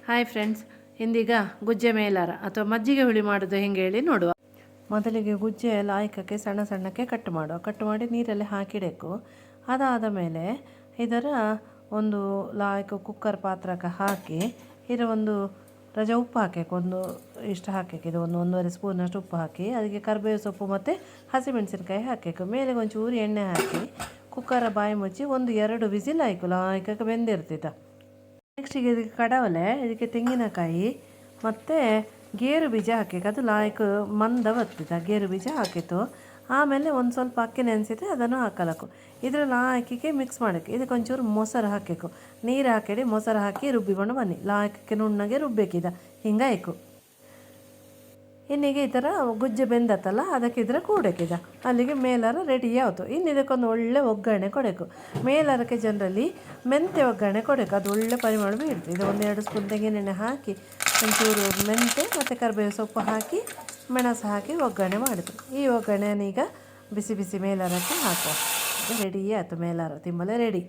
Hi friends, ಇಂದೀಗ ಗುಜ್ಜೆ ಮೇಲಾರ ಅಥವಾ ಮಜ್ಜಿಗೆ ಹುಳಿ ಮಾಡೋದು ಹೆಂಗೆ ಹೇಳಿ ನೋಡುವ. ಮೊದಲಿಗೆ ಗುಜ್ಜೆ ಲಾಯಕಕ್ಕೆ ಸಣ್ಣ ಸಣ್ಣಕ್ಕೆ ಕಟ್ ಮಾಡಿ ನೀರಲ್ಲಿ ಹಾಕಿಡಬೇಕು. ಅದಾದ ಮೇಲೆ ಇದರ ಒಂದು ಲಾಯಕ ಕುಕ್ಕರ್ ಪಾತ್ರಕ್ಕೆ ಹಾಕಿ ಇದರ ಒಂದು ರಜೆ ಉಪ್ಪು ಹಾಕಬೇಕು. ಇಷ್ಟು ಹಾಕಬೇಕು, ಇದು ಒಂದೂವರೆ ಸ್ಪೂನಷ್ಟು ಉಪ್ಪು ಹಾಕಿ ಅದಕ್ಕೆ ಕರಿಬೇವು ಸೊಪ್ಪು ಮತ್ತು ಹಸಿಮೆಣಸಿನ್ಕಾಯಿ ಹಾಕಬೇಕು. ಮೇಲೆ ಒಂಚೂರು ಎಣ್ಣೆ ಹಾಕಿ ಕುಕ್ಕರ ಬಾಯಿ ಮುಚ್ಚಿ 1-2 ವಿಸಿಲ್ ಆಯ್ಕು ಲಾಯಕಕ್ಕೆ ಬೆಂದಿರ್ತೈತೆ. ನೆಕ್ಸ್ಟಿಗೆ ಇದಕ್ಕೆ ಕಡವಲೆ, ಇದಕ್ಕೆ ತೆಂಗಿನಕಾಯಿ ಮತ್ತು ಗೇರು ಬೀಜ ಹಾಕಬೇಕು. ಅದು ಲಾಯಕ್ ಮಂದ ಬರ್ತೈತೆ. ಗೇರು ಬೀಜ ಹಾಕಿತ್ತು. ಆಮೇಲೆ ಒಂದು ಸ್ವಲ್ಪ ಅಕ್ಕಿ ನೆನೆಸಿದ್ರೆ ಅದನ್ನು ಹಾಕಬೇಕು. ಇದ್ರ ಲಾಯಕಿಗೆ ಮಿಕ್ಸ್ ಮಾಡೋಕ್ಕೆ ಇದಕ್ಕೆ ಒಂಚೂರು ಮೊಸರು ಹಾಕಬೇಕು. ನೀರು ಹಾಕಿಡಿ ಮೊಸರು ಹಾಕಿ ರುಬ್ಬಿಕೊಂಡು ಬನ್ನಿ. ಲಾಯಕಕ್ಕೆ ನುಣ್ಣಗೆ ರುಬ್ಬೇಕಿದ ಹಿಂಗಾಯ್ಕು. ಇನ್ನೀಗ ಈ ಥರ ಗುಜ್ಜೆ ಬೆಂದತ್ತಲ್ಲ, ಅದಕ್ಕೆ ಇದರ ಕೂಡಕ್ಕಿದ ಅಲ್ಲಿಗೆ ಮೇಲಾರ ರೆಡಿ ಆಯಿತು. ಇನ್ನು ಇದಕ್ಕೊಂದು ಒಳ್ಳೆ ಒಗ್ಗರಣೆ ಕೊಡಬೇಕು. ಮೇಲಾರಕ್ಕೆ ಜನರಲ್ಲಿ ಮೆಂತ್ಯ ಒಗ್ಗರಣೆ ಕೊಡಬೇಕು. ಅದು ಒಳ್ಳೆ ಪರಿಮಳ ಬೀಳ್ತದೆ. ಇದು 1-2 ಸ್ಪೂನ್ ತೆಂಗಿನೆಣ್ಣೆ ಹಾಕಿ ಒಂಚೂರು ಮೆಂತ್ಯ ಮತ್ತು ಕರಿಬೇವು ಸೊಪ್ಪು ಹಾಕಿ ಮೆಣಸು ಹಾಕಿ ಒಗ್ಗರಣೆ ಮಾಡಿದ್ರು. ಈ ಒಗ್ಗರಣೆನೀಗ ಬಿಸಿ ಬಿಸಿ ಮೇಲಾರಕ್ಕೆ ಹಾಕುವ. ರೆಡಿ ಆಯಿತು, ಮೇಲಾರ ತಿಂಬಲೆ ರೆಡಿ.